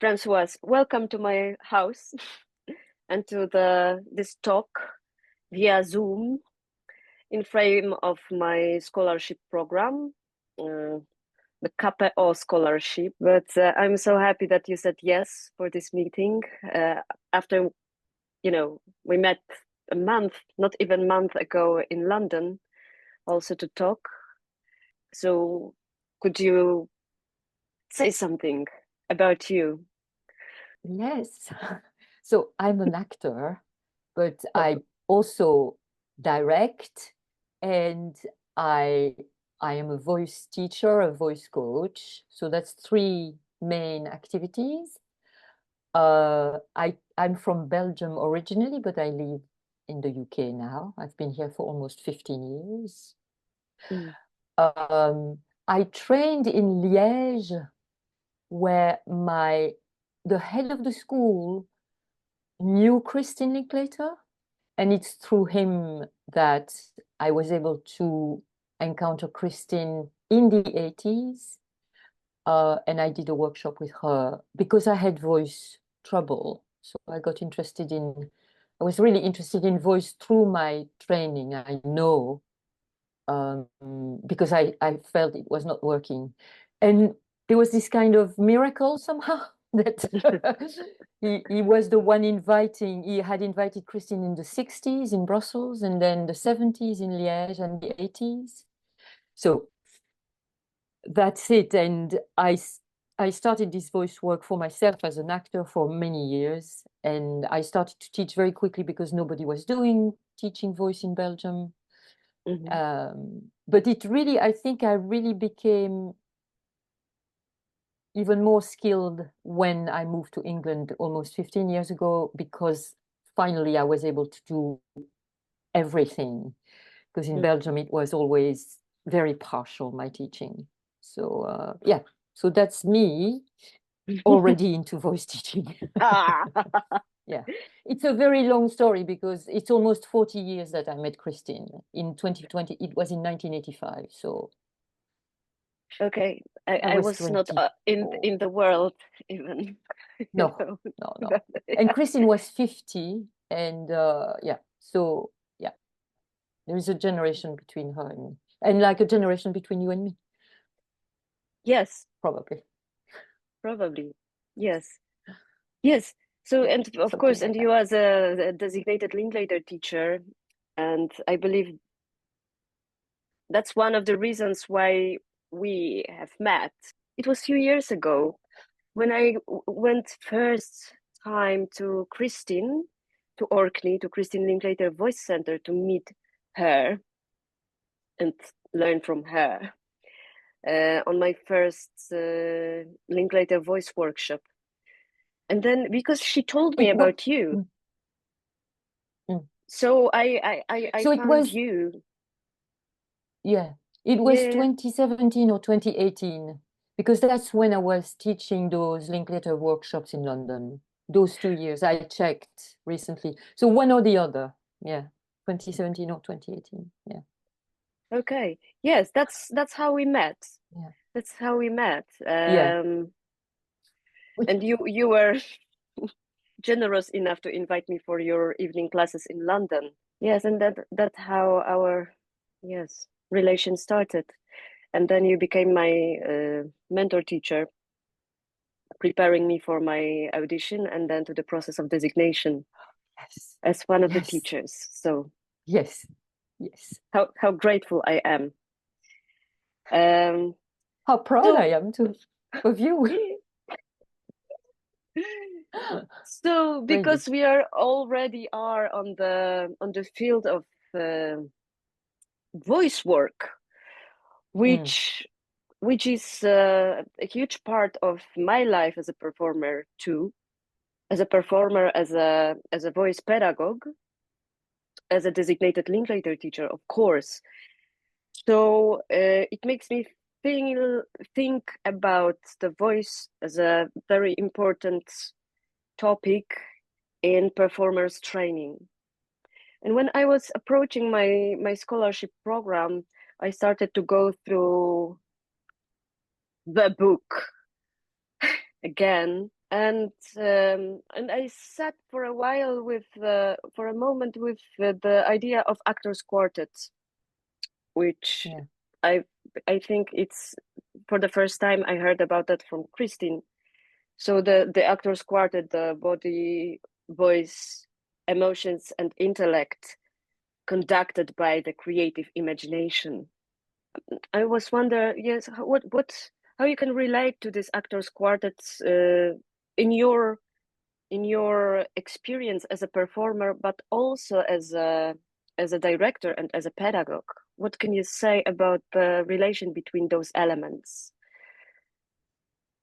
Francoise, welcome to my house and to this talk via Zoom in frame of my scholarship program, the KPO scholarship. But I'm so happy that you said yes for this meeting. After, we met a month, not even a month ago in London, also to talk. So could you say something about you? Yes. So I'm an actor, but I also direct, and I am a voice teacher, a voice coach. So that's three main activities. I'm from Belgium originally, but I live in the UK now. I've been here for almost 15 years. I trained in Liège, where the head of the school knew Kristin Linklater, and it's through him that I was able to encounter Kristin in the 80s, and I did a workshop with her because I had voice trouble. So I was really interested in voice through my training, I know, because I felt it was not working. And there was this kind of miracle somehow that he was the one he had invited Kristin in the 60s in Brussels, and then the 70s in Liège, and the 80s. So that's it. And I started this voice work for myself as an actor for many years. And I started to teach very quickly because nobody was teaching voice in Belgium. But I think I really became even more skilled when I moved to England almost 15 years ago, because finally I was able to do everything. Because in Belgium, it was always very partial, my teaching. So, so that's me already into voice teaching. Yeah, it's a very long story because it's almost 40 years that I met Kristin. In 2020, it was in 1985. So okay, I was not in the world even. No. And Kristin was 50, and so there is a generation between her and me, and like a generation between you and me. Yes, probably, yes. So, and of course, and you as a designated Linklater teacher, and I believe that's one of the reasons why we have met. It was a few years ago when I went first time to Kristin, to Orkney, to Kristin Linklater Voice Center to meet her and learn from her on my first Linklater voice workshop. And then because she told me about you, so I so found you. Yeah, it was 2017 or 2018, because that's when I was teaching those Linklater workshops in London. Those 2 years, I checked recently. So one or the other, 2017 or 2018, Okay, yes, that's how we met. Yeah. That's how we met. And you were generous enough to invite me for your evening classes in London. Yes, and that's how our relation started. And then you became my mentor teacher, preparing me for my audition and then to the process of designation as one of the teachers. So yes, how grateful I am. How proud I am of you. So because we are already on the field of voice work, which is a huge part of my life as a performer too, as a voice pedagogue, as a designated Linklater teacher, of course. So it makes me think about the voice as a very important topic in performers training. And when I was approaching my scholarship program, I started to go through the book again, and I sat for a while with for a moment with the idea of actors quartets, which I think it's for the first time I heard about that from Christine. So the actors quartet, the body, voice, emotions, and intellect, conducted by the creative imagination. I was wonder, yes, how you can relate to this actors quartets in your experience as a performer, but also as a director and as a pedagogue. What can you say about the relation between those elements?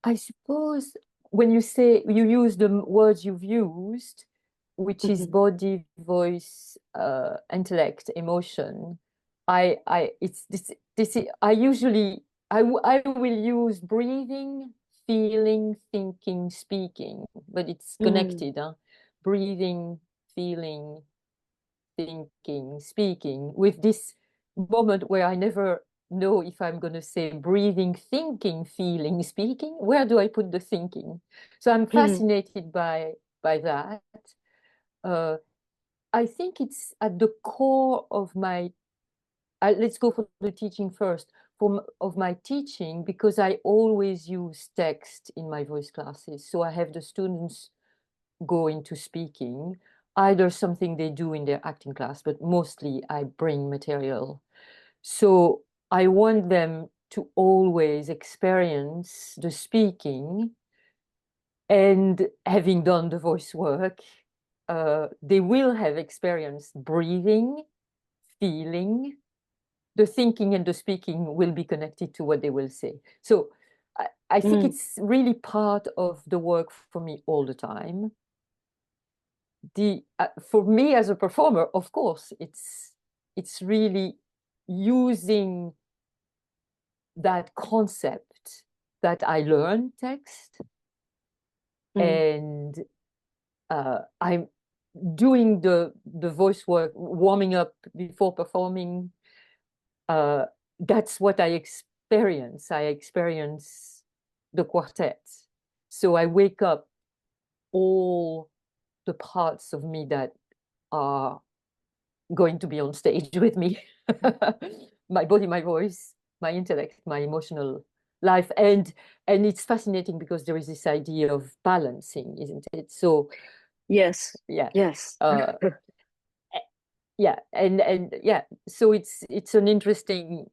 I suppose when you say you use the words you've used, which is body, voice, intellect, emotion, I will use breathing, feeling, thinking, speaking, but it's connected. Breathing, feeling, thinking, speaking, with this moment where I never know if I'm going to say breathing, thinking, feeling, speaking. Where do I put the thinking? So I'm fascinated by that. I think it's at the core of my, let's go for the teaching first, of my teaching, because I always use text in my voice classes. So I have the students go into speaking, either something they do in their acting class, but mostly I bring material. So I want them to always experience the speaking, and having done the voice work, they will have experienced breathing, feeling. The thinking and the speaking will be connected to what they will say. So I think it's really part of the work for me all the time. For me as a performer, of course, it's really using that concept that I learned text, and I'm doing the voice work, warming up before performing. That's what I experience. I experience the quartet. So I wake up all the parts of me that are going to be on stage with me. My body, my voice, my intellect, my emotional life. And it's fascinating because there is this idea of balancing, isn't it? So yes. So it's an interesting,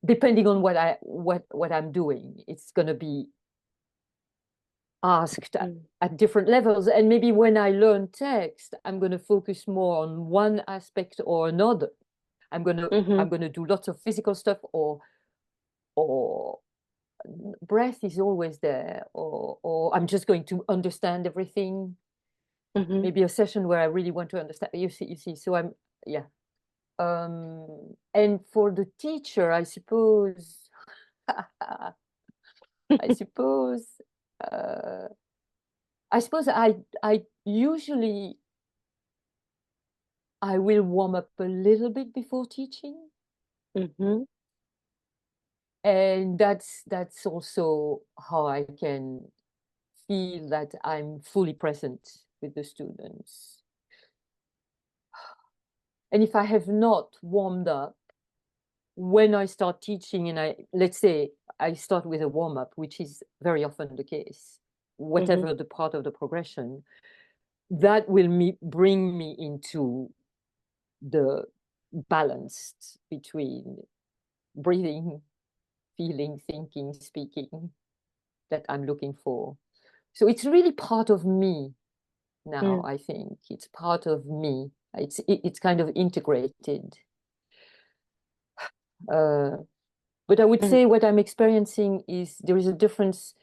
depending on what I'm doing, it's going to be asked at different levels. And maybe when I learn text, I'm going to focus more on one aspect or another. I'm going to do lots of physical stuff, or breath is always there, or I'm just going to understand everything. Maybe a session where I really want to understand. You see. So I'm and for the teacher, I suppose I usually I will warm up a little bit before teaching. And that's also how I can feel that I'm fully present with the students. And if I have not warmed up, when I start teaching, and let's say I start with a warm-up, which is very often the case, whatever the part of the progression, that will bring me into the balance between breathing, feeling, thinking, speaking that I'm looking for. So it's really part of me now, I think. It's part of me. It's kind of integrated. But I would say what I'm experiencing is there is a difference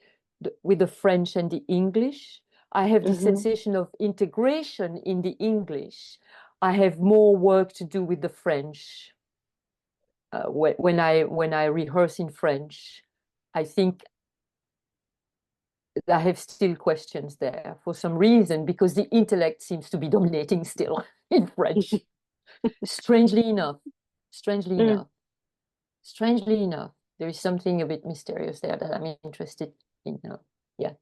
with the French and the English. I have the sensation of integration in the English. I have more work to do with the French. When I rehearse in French, I think I have still questions there for some reason, because the intellect seems to be dominating still in French. Strangely enough. There is something a bit mysterious there that I'm interested in. Yeah,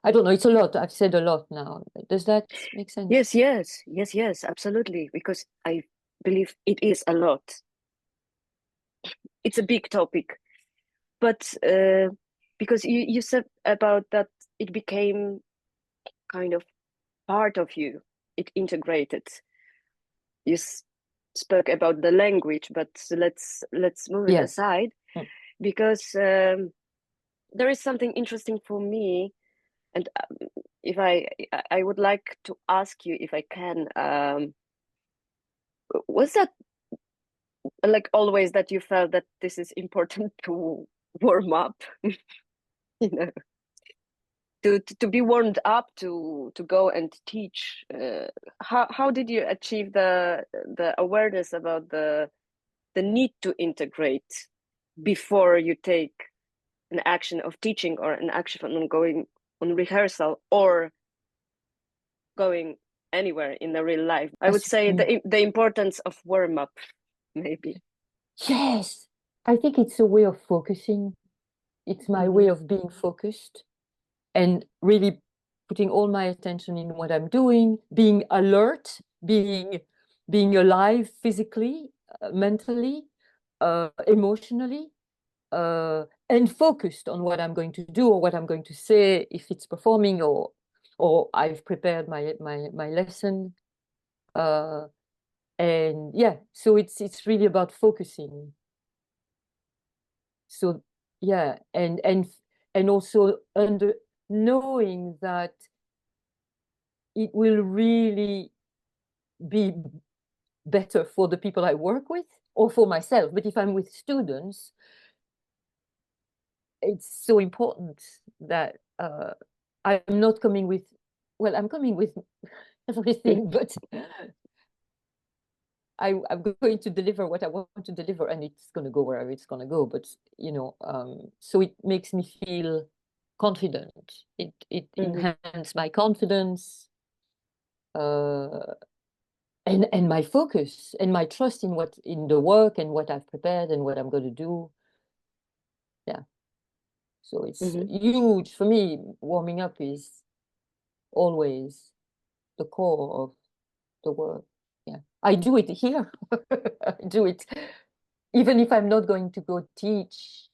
I don't know. It's a lot. I've said a lot now. Does that make sense? Yes, absolutely. Because I believe it is a lot. It's a big topic, but because you said about that, it became kind of part of you. It integrated. You spoke about the language, but let's move it aside, because there is something interesting for me, and if I would like to ask you, if I can, was that like always that you felt that this is important to warm up, you know, to be warmed up to go and teach? How did you achieve the awareness about the need to integrate before you take an action of teaching, or an action on going on rehearsal, or going anywhere in the real life? I would say the importance of warm up, maybe. Yes, I think it's a way of focusing. It's my way of being focused and really putting all my attention in what I'm doing, being alert, being alive physically, mentally, emotionally, and focused on what I'm going to do or what I'm going to say, if it's performing or I've prepared my lesson. And yeah, so it's really about focusing. So yeah, and also knowing that it will really be better for the people I work with or for myself. But if I'm with students, it's so important that I'm not coming with, well, I'm coming with everything, but I'm going to deliver what I want to deliver, and it's going to go wherever it's going to go. But so it makes me feel confident. It enhances my confidence, and my focus and my trust in the work and what I've prepared and what I'm going to do. Yeah. So it's huge for me. Warming up is always the core of the work. Yeah, I do it here. I do it even if I'm not going to go teach.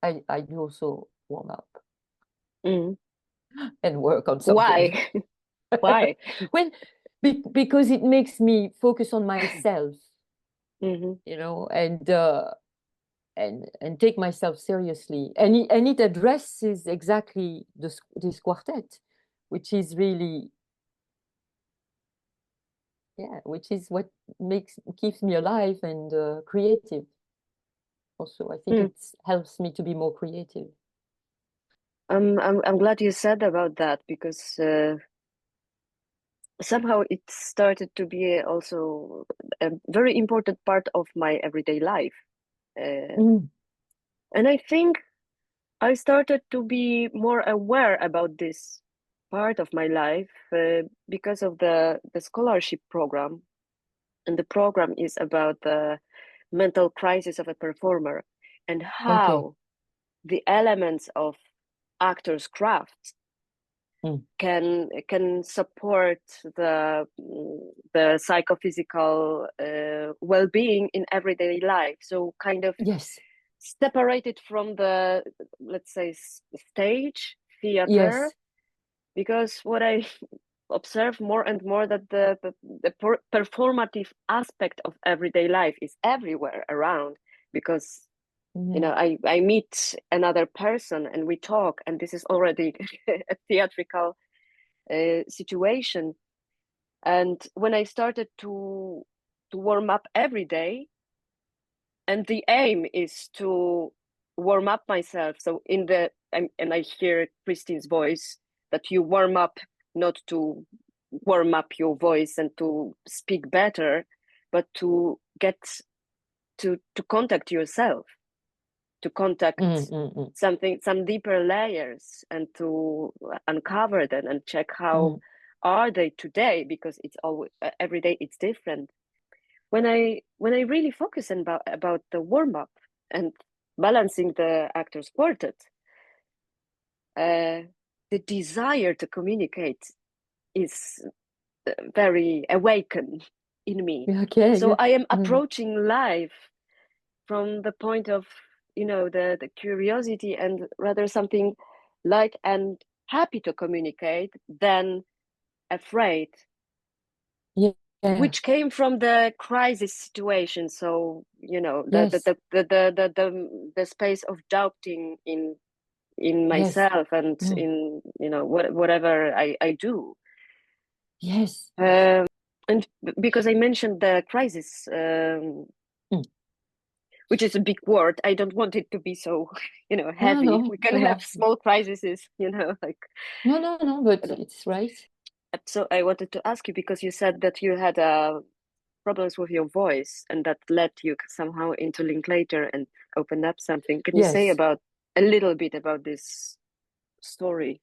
I do also warm up and work on something. Why? Well, because it makes me focus on myself, and take myself seriously, and it addresses exactly this quartet, which is really, which is what keeps me alive and creative. Also, I think it helps me to be more creative. I'm glad you said about that, because somehow it started to be also a very important part of my everyday life. And I think I started to be more aware about this part of my life because of the scholarship program. And the program is about the mental crisis of a performer, and how the elements of actor's craft can support the psychophysical well-being in everyday life. So kind of separated from the, let's say, stage theater, because what I observe more and more, that the performative aspect of everyday life is everywhere around, because I meet another person and we talk, and this is already a theatrical situation. And when I started to warm up every day, and the aim is to warm up myself, so and I hear Christine's voice, that you warm up not to warm up your voice and to speak better, but to get to contact yourself, to contact some deeper layers, and to uncover them and check how are they today, because it's always every day it's different. When I really focus about the warm up, and balancing the actors quartet, the desire to communicate is very awakened in me. Okay. So I am approaching life from the point of, the curiosity, and rather something light and happy to communicate than afraid. Yeah. Which came from the crisis situation. So, the space of doubting in myself and in, whatever I do. Yes. And because I mentioned the crisis, which is a big word, I don't want it to be so, heavy. No, we can have small crises, like. No, but it's right. So I wanted to ask you, because you said that you had problems with your voice, and that led you somehow into Linklater and opened up something. Can you say a little bit about this story?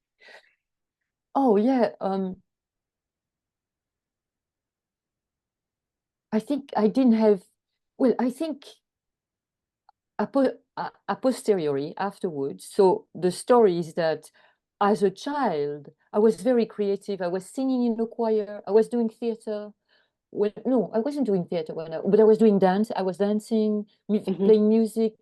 Oh yeah. I think I didn't have. Well, I think a posteriori, afterwards. So the story is that as a child, I was very creative. I was singing in the choir. I was doing theater. Well, no, I wasn't doing theater but I was doing dance. I was dancing, playing music,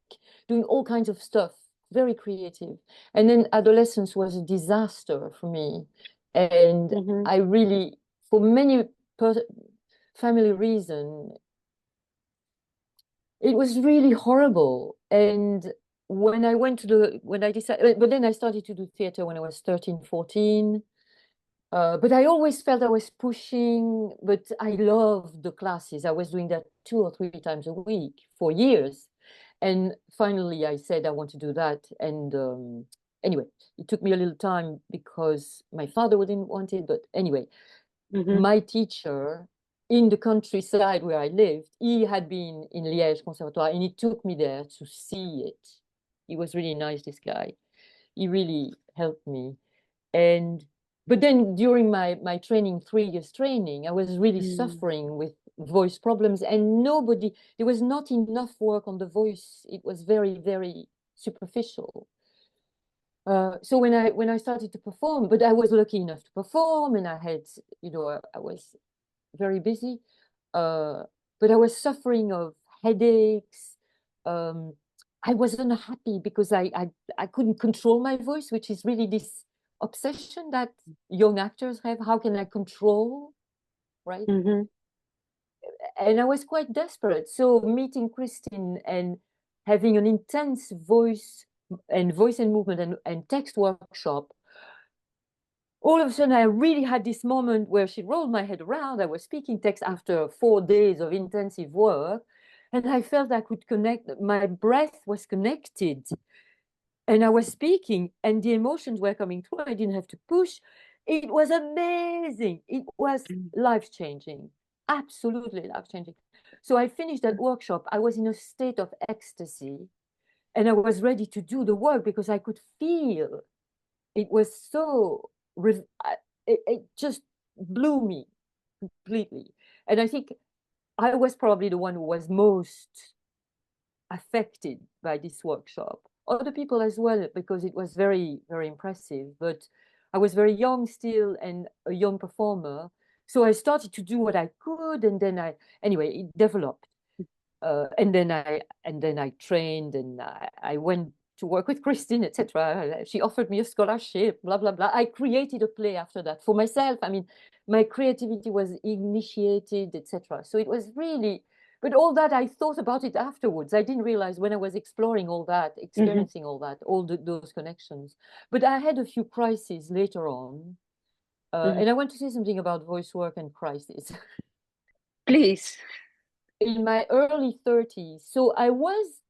doing all kinds of stuff, very creative. And then adolescence was a disaster for me. And I really, for many family reasons, it was really horrible. And when I decided, but then I started to do theater when I was 13, 14. But I always felt I was pushing, but I loved the classes. I was doing that 2 or 3 times a week for years. And finally I said I want to do that. And anyway, it took me a little time because my father didn't want it. But anyway, my teacher in the countryside where I lived, he had been in Liège Conservatoire, and he took me there to see it. He was really nice, this guy. He really helped me. But then during my training, 3 years training, I was really suffering with voice problems, and there was not enough work on the voice. It was very, very superficial. So when I started to perform, but I was lucky enough to perform, and I had, I was very busy, but I was suffering of headaches. I wasn't happy because I couldn't control my voice, which is really this obsession that young actors have. How can I control, right? And I was quite desperate. So meeting Christine and having an intense voice and movement and text workshop, all of a sudden I really had this moment where she rolled my head around. I was speaking text after 4 days of intensive work, and I felt I could connect. My breath was connected, and I was speaking, and the emotions were coming through. I didn't have to push. It was amazing. It was life-changing, absolutely life-changing. So I finished that workshop. I was in a state of ecstasy, and I was ready to do the work because I could feel. It was so, it just blew me completely. And I think I was probably the one who was most affected by this workshop. Other people as well, because it was very, very impressive. But I was very young still and a young performer. So I started to do what I could, and then anyway, it developed. And then I trained, and I went to work with Christine, etc. She offered me a scholarship, blah, blah, blah. I created a play after that for myself. I mean, my creativity was initiated, etc. So it was really, but all that, I thought about it afterwards. I didn't realize when I was exploring all that, experiencing all that, those connections. But I had a few crises later on. And I want to say something about voice work and crisis. Please. In my early 30s. So I was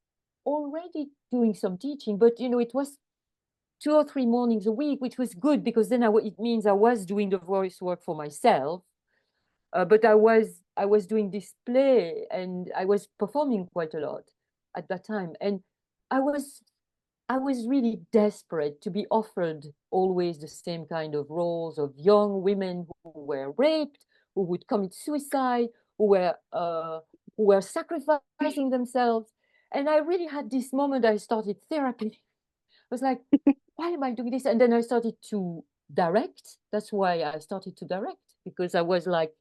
already doing some teaching, but it was 2 or 3 mornings a week, which was good because then it means I was doing the voice work for myself. But I was doing this play, and I was performing quite a lot at that time. And I was really desperate to be offered always the same kind of roles of young women who were raped, who would commit suicide, who were sacrificing themselves. and I really had this moment. I started therapy. I was like, why am I doing this? And then I started to direct. That's why I started to direct, because I was like,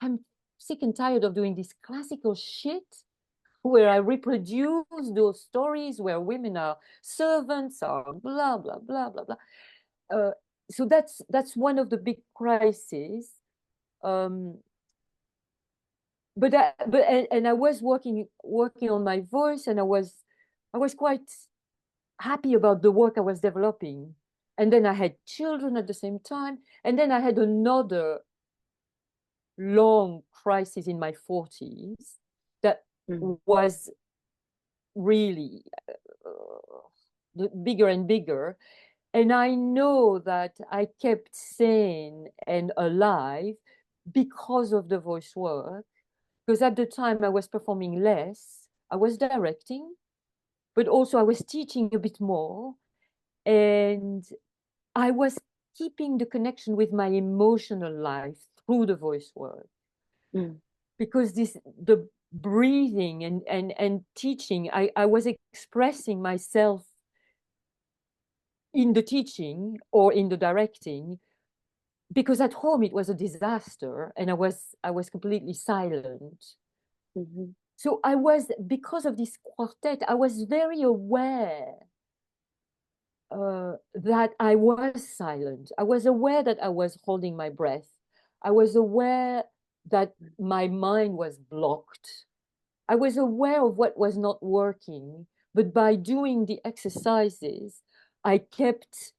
I'm sick and tired of doing this classical shit where I reproduce those stories where women are servants or blah, blah, blah, blah, blah. So that's one of the big crises. But I was working on my voice, and I was quite happy about the work I was developing. And then I had children at the same time, and then I had another long crisis in my 40s that was really bigger and bigger. And I know that I kept sane and alive because of the voice work, because at the time I was performing less, I was directing, but also I was teaching a bit more, and I was keeping the connection with my emotional life through the voice work. Because the breathing and teaching, I was expressing myself in the teaching or in the directing, because at home it was a disaster and I was completely silent. So because of this quartet, I was very aware that I was silent. I was aware that I was holding my breath. I was aware that my mind was blocked. I was aware of what was not working, but by doing the exercises, I kept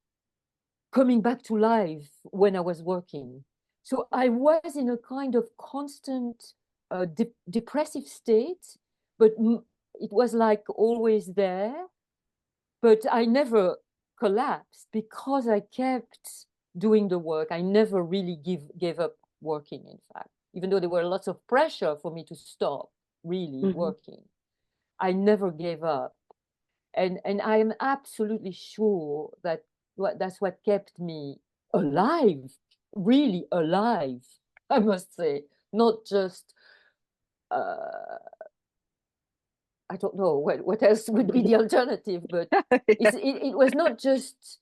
coming back to life when I was working. So I was in a kind of constant depressive state, but it was like always there. But I never collapsed because I kept doing the work. I never really gave up working, in fact, even though there were lots of pressure for me to stop really working. I never gave up. And I am absolutely sure that that's what kept me alive, really alive, I must say, not just, I don't know what else would be the alternative, but it was not just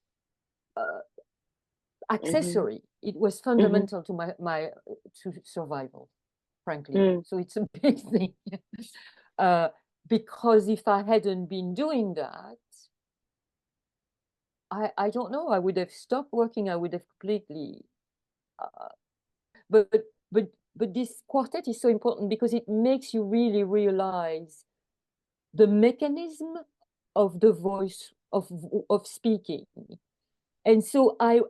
accessory. It was fundamental to my to survival, frankly. So it's a big thing. Because if I hadn't been doing that, I don't know, I would have stopped working. I would have completely. But this quartet is so important because it makes you really realize the mechanism of the voice of speaking. And so I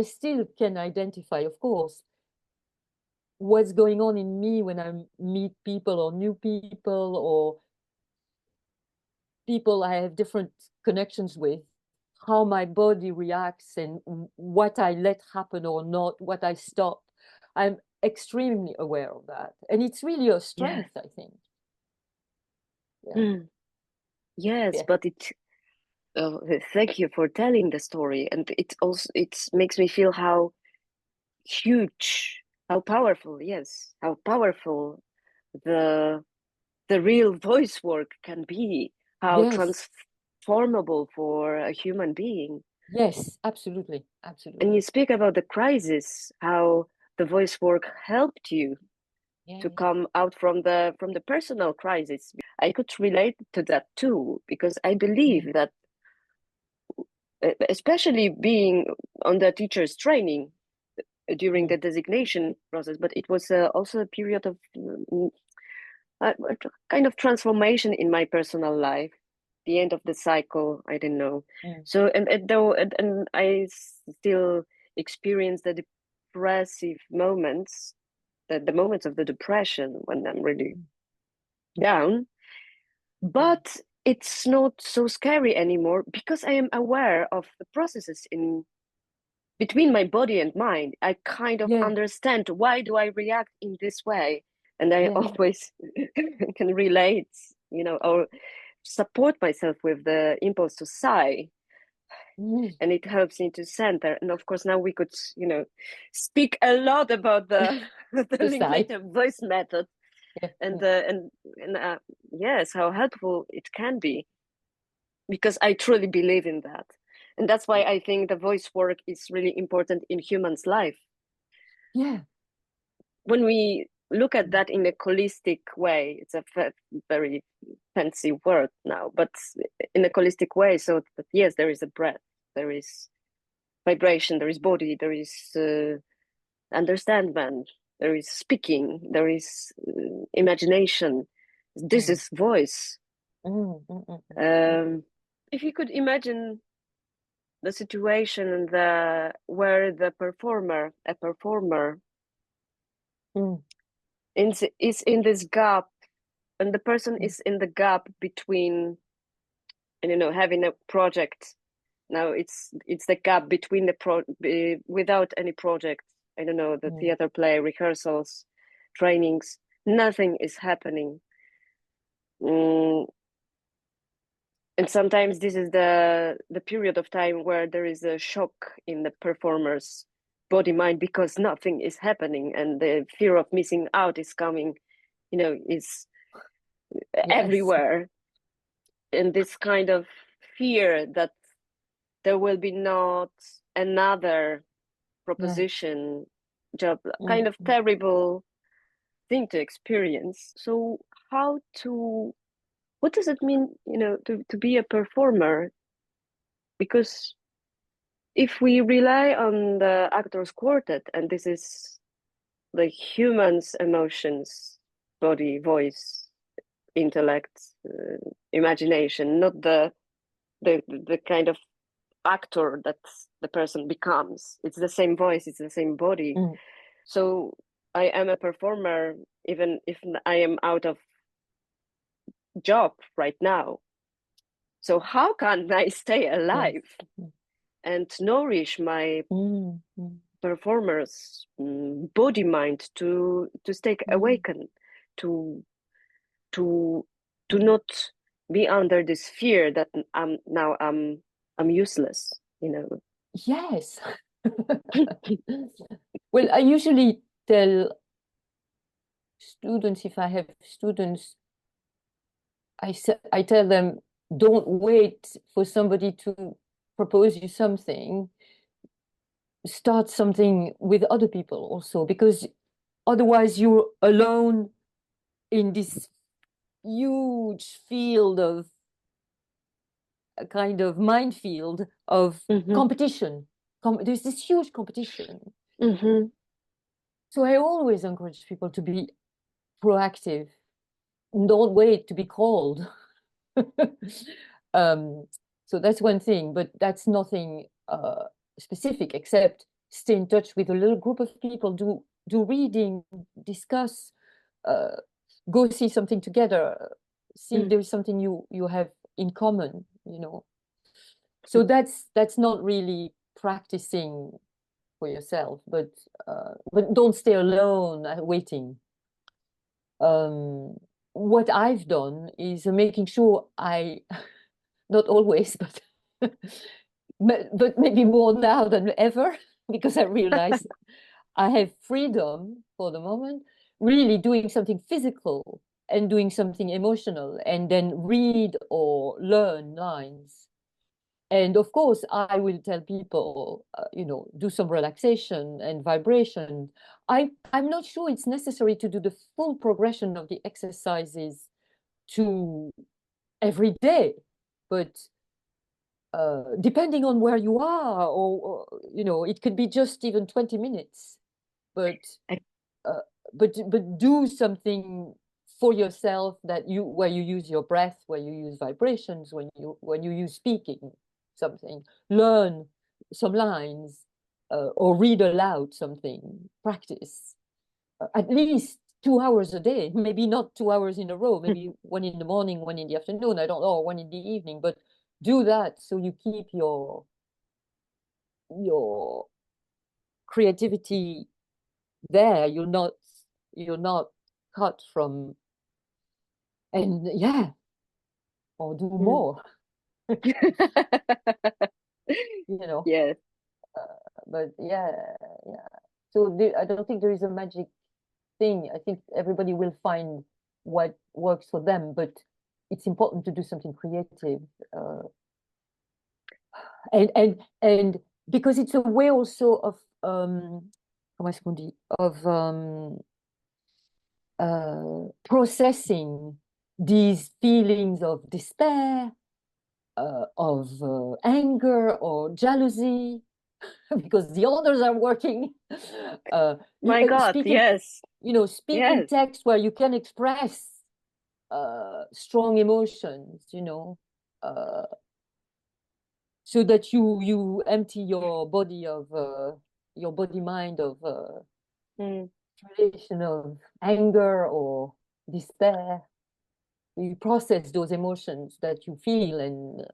still can identify, of course, what's going on in me when I meet people or new people or people I have different connections with, how my body reacts and what I let happen or not, what I stop. I'm extremely aware of that. And it's really a strength, I think. Yes, but thank you for telling the story. And it makes me feel how huge, how powerful the real voice work can be, how transformable for a human being. Yes, absolutely. And you speak about the crisis, how the voice work helped you to come out from the personal crisis. I could relate to that too, because I believe that, especially being on the teacher's training during the designation process, but it was also a period of kind of transformation in my personal life, the end of the cycle, I don't know. So and I still experience the depressive moments, the moments of the depression when I'm really down, but it's not so scary anymore because I am aware of the processes in between my body and mind. I kind of understand, why do I react in this way, and I always can relate, or support myself with the impulse to sigh. And it helps me to center. And of course, now we could, speak a lot about the Linklater voice method. and yes, how helpful it can be, because I truly believe in that. And that's why I think the voice work is really important in humans' life. Yeah. When we look at that in a holistic way, it's a very fancy word now, but in a holistic way, so that yes, there is a breath, there is vibration, there is body, there is understanding, there is speaking, there is imagination. This is voice. If you could imagine the situation where a performer is in this gap, and the person is in the gap between, and having a project. Now it's the gap between without any project. I don't know, the theater play, rehearsals, trainings, nothing is happening. And sometimes this is the period of time where there is a shock in the performer's body mind, because nothing is happening, and the fear of missing out is coming, is everywhere. And this kind of fear that there will be not another proposition, job, kind of terrible thing to experience. So what does it mean, to be a performer? Because if we rely on the actors quartet, and this is the human's emotions, body, voice, intellect, imagination, not the kind of actor that the person becomes. It's the same voice, it's the same body. So I am a performer even if I am out of job right now. So how can I stay alive and nourish my performers' body mind to stay awakened, to not be under this fear that I'm useless, Yes. Well, I usually tell students, if I have students, I tell them, don't wait for somebody to propose you something. Start something with other people also, because otherwise you're alone in this huge field of a kind of minefield of competition. There's this huge competition. So I always encourage people to be proactive. Don't wait to be called. So that's one thing, but that's nothing specific, except stay in touch with a little group of people, do reading, discuss, go see something together, see if there is something you have in common, So that's not really practicing for yourself, but don't stay alone waiting. What I've done is making sure not always, but maybe more now than ever, because I realize I have freedom for the moment, really doing something physical and doing something emotional, and then read or learn lines. And of course, I will tell people, do some relaxation and vibration. I'm not sure it's necessary to do the full progression of the exercises to every day, but depending on where you are, or it could be just even 20 minutes, but do something for yourself where you use your breath, where you use vibrations, when you use speaking something, learn some lines, or read aloud something, practice at least 2 hours a day, maybe not 2 hours in a row, maybe one in the morning, one in the afternoon, I don't know, one in the evening, but do that so you keep your creativity there. You're not cut from, and or do more. Yes. But so I don't think there is a magic thing. I think everybody will find what works for them, but it's important to do something creative. And because it's a way also of comment est-ce qu'on dit, of processing these feelings of despair, of anger or jealousy, because the others are working. My God, speaking, yes. Speaking Yes. text where you can express strong emotions, so that you empty your body of your body mind of relation of anger or despair. You process those emotions that you feel and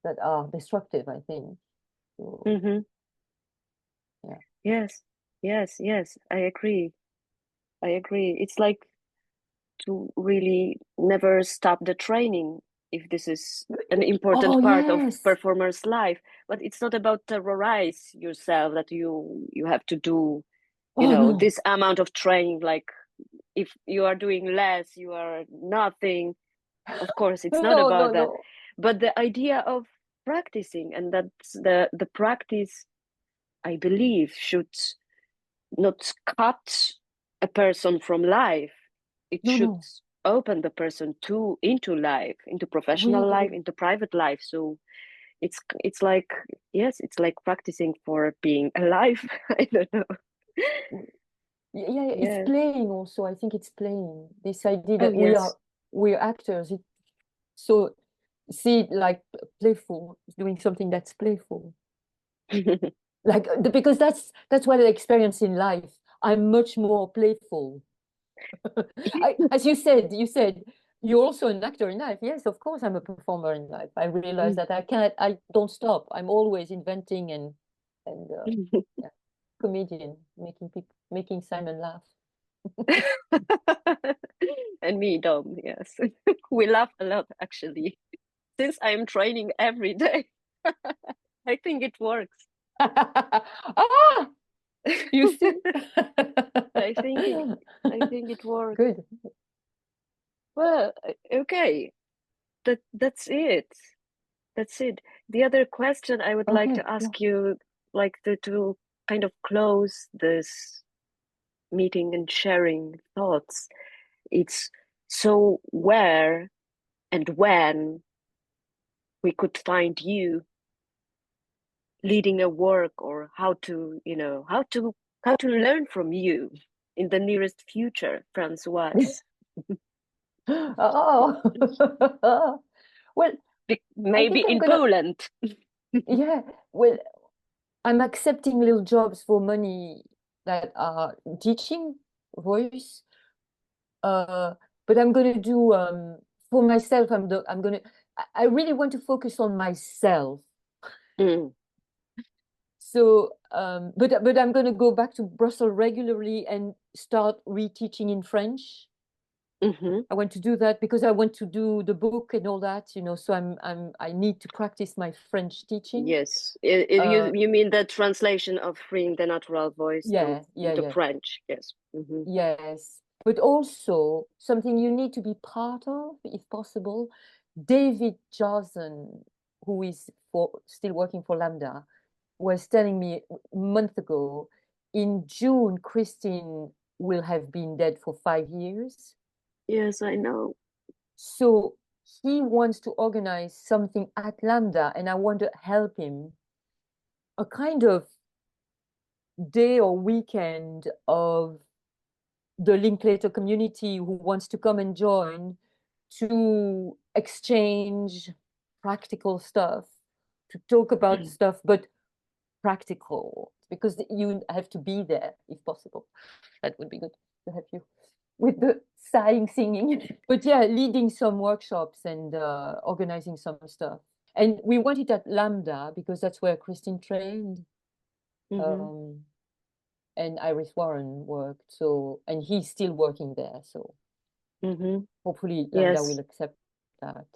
that are destructive, I think. So, yeah. Yes. I agree. It's like to really never stop the training if this is an important part of performer's life. But it's not about terrorize yourself that you have to do, no. this amount of training. Like if you are doing less, you are nothing. Of course, it's not about that. No. But the idea of practicing, and that's the practice, I believe, should not cut a person from life. It should open the person into life, into professional life, into private life. So it's like, yes, it's like practicing for being alive. I don't know. It's playing also. I think it's playing. This idea that we're actors. So see it like playful, doing something that's playful. Like because that's what I experience in life. I'm much more playful. As you said you're also an actor in life. Yes, of course, I'm a performer in life. I realize that I don't stop. I'm always inventing and comedian, making Simon laugh. And me, Dom, yes. We laugh a lot, actually, since I'm training every day. I think it works. You see? I think it works. Good. Well, okay. That's it. The other question I would like to ask you, like to kind of close this meeting and sharing thoughts, it's so where and when we could find you leading a work, or how to learn from you in the nearest future, Francoise. Well, maybe in Poland. Yeah, well, I'm accepting little jobs for money that are teaching voice, but I'm going to do for myself. I really want to focus on myself. So, but I'm going to go back to Brussels regularly and start reteaching in French. I want to do that because I want to do the book and all that, so I need to practice my French teaching. Yes. You mean the translation of Freeing the Natural Voice into French? Yes. Yes, but also something you need to be part of, if possible. David Johnson, who is still working for Lambda, was telling me a month ago, in June, Christine will have been dead for 5 years. Yes, I know. So he wants to organize something at Lambda, and I want to help him. A kind of day or weekend of the Linklater community who wants to come and join, to exchange practical stuff, to talk about stuff, but practical, because you have to be there if possible. That would be good to have you with the sighing, singing. But yeah, leading some workshops and organizing some stuff. And we want it at Lambda because that's where Christine trained. And Iris Warren worked, and he's still working there, so hopefully Lambda will accept that.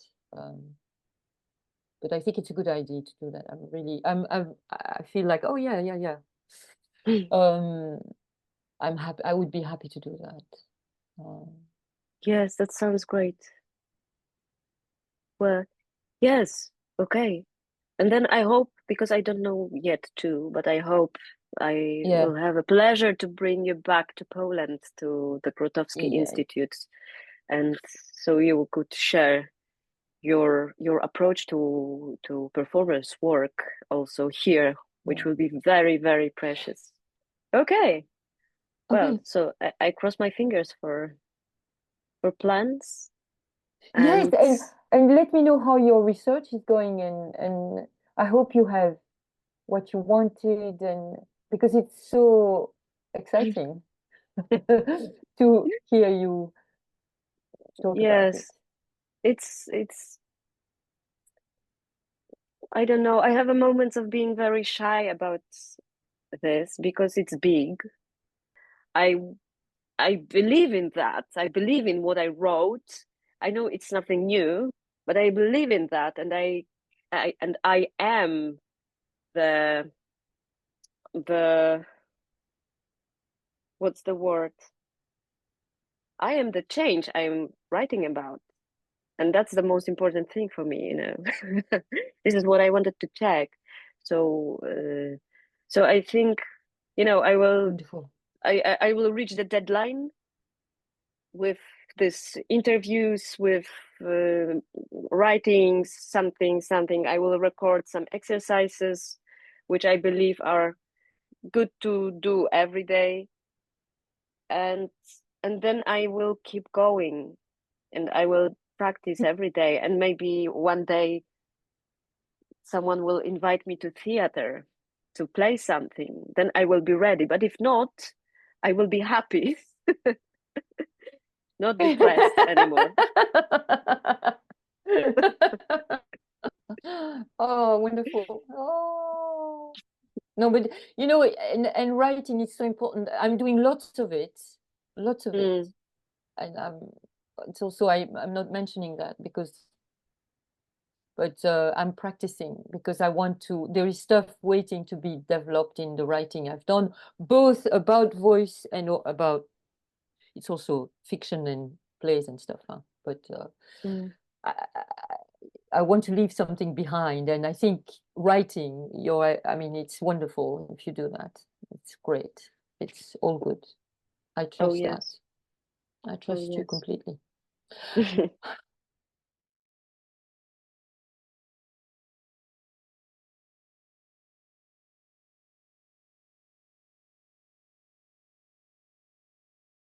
But I think it's a good idea to do that. I feel like, oh yeah. I'm happy. I would be happy to do that. Yes, that sounds great. Well, yes, okay. And then I hope, because I don't know yet too, but I hope I will have a pleasure to bring you back to Poland, to the Grotowski Institute, and so you could share your approach to performance work also here, which will be very, very precious. Okay. Well, so I cross my fingers for plans. Yes, and let me know how your research is going, and I hope you have what you wanted, and because it's so exciting to hear you talk about it. It's I don't know. I have a moments of being very shy about this because it's big. I believe in that. I believe in what I wrote. I know it's nothing new, but I believe in that, and I am the what's the word? I am the change I'm writing about. And that's the most important thing for me, you know. This is what I wanted to check. So so I think, you know, I will I will reach the deadline with this interviews, with writings, something. I will record some exercises which I believe are good to do every day, and then I will keep going, and I will practice every day, and maybe one day someone will invite me to theater to play something, then I will be ready. But if not, I will be happy. Not depressed anymore. Oh, wonderful. Oh. No, but you know, and writing is so important. I'm doing lots of it. And it's also, I'm not mentioning that because, but I'm practicing because I want to, there is stuff waiting to be developed in the writing I've done, both about voice and about, it's also fiction and plays and stuff, huh? But I want to leave something behind, and I think writing, I mean, it's wonderful if you do that. It's great. It's all good. I trust that. I trust you completely.